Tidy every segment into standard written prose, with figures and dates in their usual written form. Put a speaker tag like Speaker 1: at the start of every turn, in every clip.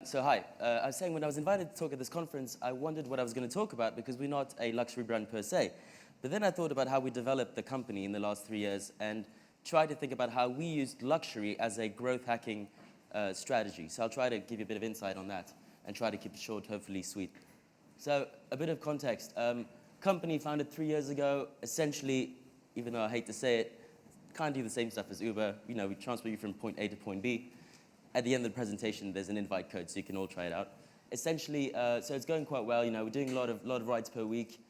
Speaker 1: So hi, I was saying when I was invited to talk at this conference, I wondered what I was going to talk about because we're not a luxury brand per se. But then I thought about how we developed the company in the last 3 years and tried to think about how we used luxury as a growth hacking strategy. So I'll try to give you a bit of insight on that and try to keep it short, hopefully sweet. So a bit of context. Company founded 3 years ago, essentially, even though I hate to say it, kind of do the same stuff as Uber. You know, we transport you from point A to point B. At the end of the presentation, there's an invite code, so you can all try it out. Essentially, so it's going quite well. You know, we're doing a lot of rides per week.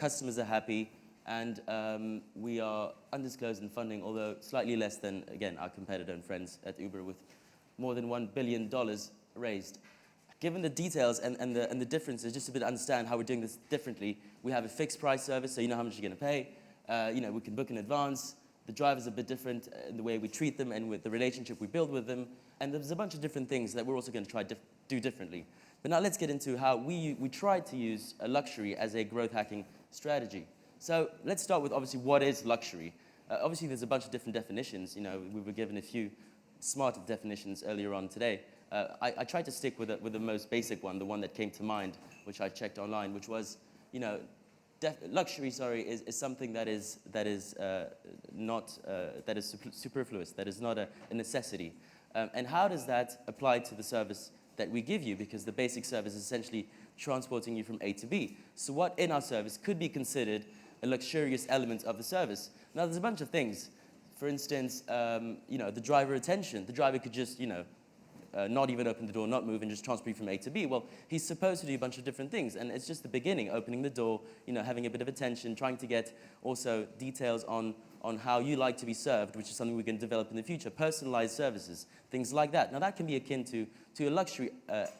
Speaker 1: Customers are happy, and we are undisclosed in funding, although slightly less than, again, our competitor and friends at Uber with more than $1 billion raised. Given the details and the differences, just a bit to understand how we're doing this differently, we have a fixed price service, so you know how much you're going to pay. You know, we can book in advance. The drivers are a bit different in the way we treat them and with the relationship we build with them. And there's a bunch of different things that we're also going to try to do differently. But now let's get into how we tried to use a luxury as a growth hacking strategy. So let's start with, obviously, what is luxury? Obviously, there's a bunch of different definitions. You know, we were given a few smart definitions earlier on today. I tried to stick with the most basic one, the one that came to mind, which I checked online, which was, you know, luxury, is something that is superfluous, that is not a necessity. And how does that apply to the service that we give you? Because the basic service is essentially transporting you from A to B. So what in our service could be considered a luxurious element of the service? Now, there's a bunch of things. For instance, you know, the driver attention. The driver could just, you know, not even open the door, not move, and just transport you from A to B. Well, he's supposed to do a bunch of different things, and it's just the beginning, opening the door, you know, having a bit of attention, trying to get also details on how you like to be served, which is something we can develop in the future, personalized services, things like that. Now, that can be akin to a luxury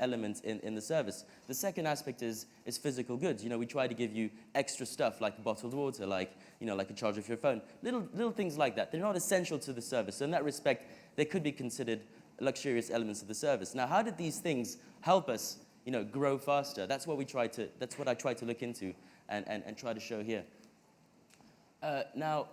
Speaker 1: element in the service. The second aspect is physical goods. You know, we try to give you extra stuff like bottled water, like, you know, like a charger for your phone, little things like that. They're not essential to the service. So in that respect, they could be considered luxurious elements of the service. Now, how did these things help us, you know, grow faster? That's what I tried to look into and try to show here. Now,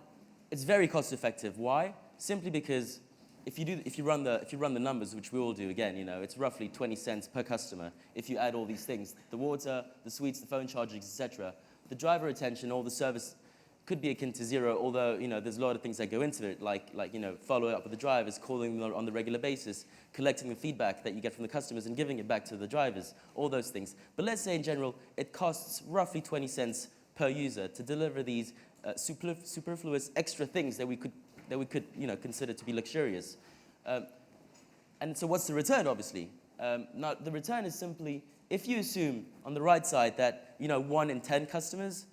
Speaker 1: it's very cost effective. Why? Simply because if you run the numbers, which we all do, again, you know, it's roughly 20 cents per customer if you add all these things: the water, the sweets, the phone chargers, etc. The driver attention, all the service could be akin to zero, although, you know, there's a lot of things that go into it, like you know, follow up with the drivers, calling them on the regular basis, collecting the feedback that you get from the customers and giving it back to the drivers, all those things. But let's say in general, it costs roughly 20 cents per user to deliver these superfluous extra things that we could you know, consider to be luxurious. And so what's the return, obviously? Now, the return is simply, if you assume on the right side that, you know, 1 in 10 customers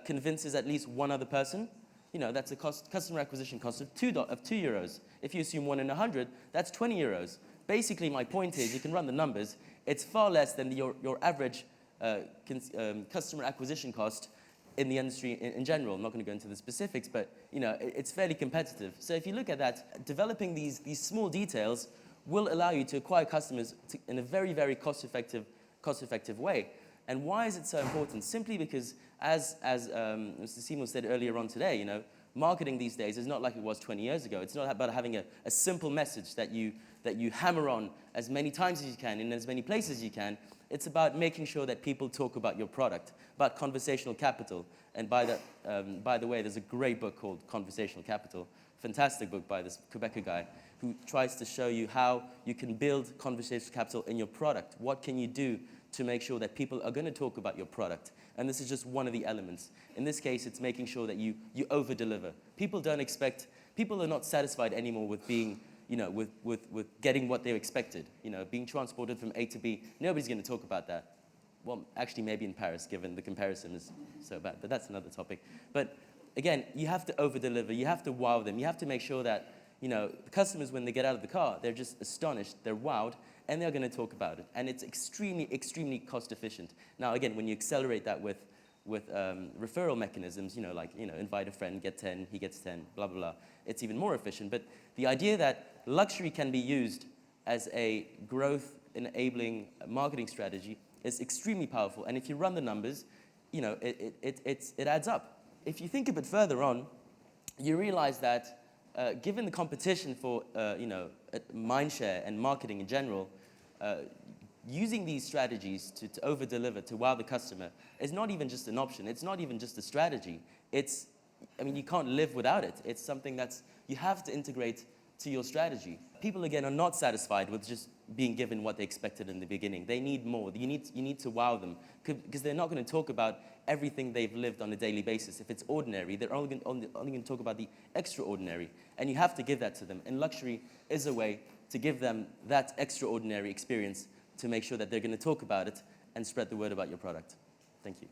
Speaker 1: convinces at least one other person, you know, that's a customer acquisition cost of €2. If you assume 1 in 100, that's €20. Basically, my point is, you can run the numbers, it's far less than your average customer acquisition cost in the industry in general. I'm not going to go into the specifics, but, you know, it's fairly competitive. So if you look at that, developing these small details will allow you to acquire customers in a very, very cost-effective way. And why is it so important? Simply because, as Mr. Seymour said earlier on today, you know, marketing these days is not like it was 20 years ago. It's not about having a simple message that you hammer on as many times as you can in as many places as you can. It's about making sure that people talk about your product, about conversational capital. And by the way, there's a great book called Conversational Capital, fantastic book by this Quebecer guy, who tries to show you how you can build conversational capital in your product. What can you do to make sure that people are going to talk about your product? And this is just one of the elements. In this case, it's making sure that you over-deliver. People are not satisfied anymore with being, you know, with getting what they expected. You know, being transported from A to B. Nobody's going to talk about that. Well, actually, maybe in Paris, given the comparison is so bad. But that's another topic. But again, you have to over-deliver. You have to wow them. You have to make sure that, you know, the customers, when they get out of the car, they're just astonished, they're wowed, and they're going to talk about it. And it's extremely, extremely cost efficient. Now, again, when you accelerate that with referral mechanisms, you know, like, you know, invite a friend, get 10, he gets 10, blah, blah, blah, it's even more efficient. But the idea that luxury can be used as a growth-enabling marketing strategy is extremely powerful. And if you run the numbers, you know, it adds up. If you think a bit further on, you realize that given the competition for, you know, mind share and marketing in general, using these strategies to over-deliver, to wow the customer, is not even just an option. It's not even just a strategy. I mean, you can't live without it. It's something you have to integrate to your strategy. People, again, are not satisfied with just being given what they expected in the beginning. They need more. You need to wow them, because they're not going to talk about everything they've lived on a daily basis. If it's ordinary, they're only going to talk about the extraordinary, and you have to give that to them. And luxury is a way to give them that extraordinary experience to make sure that they're going to talk about it and spread the word about your product. Thank you.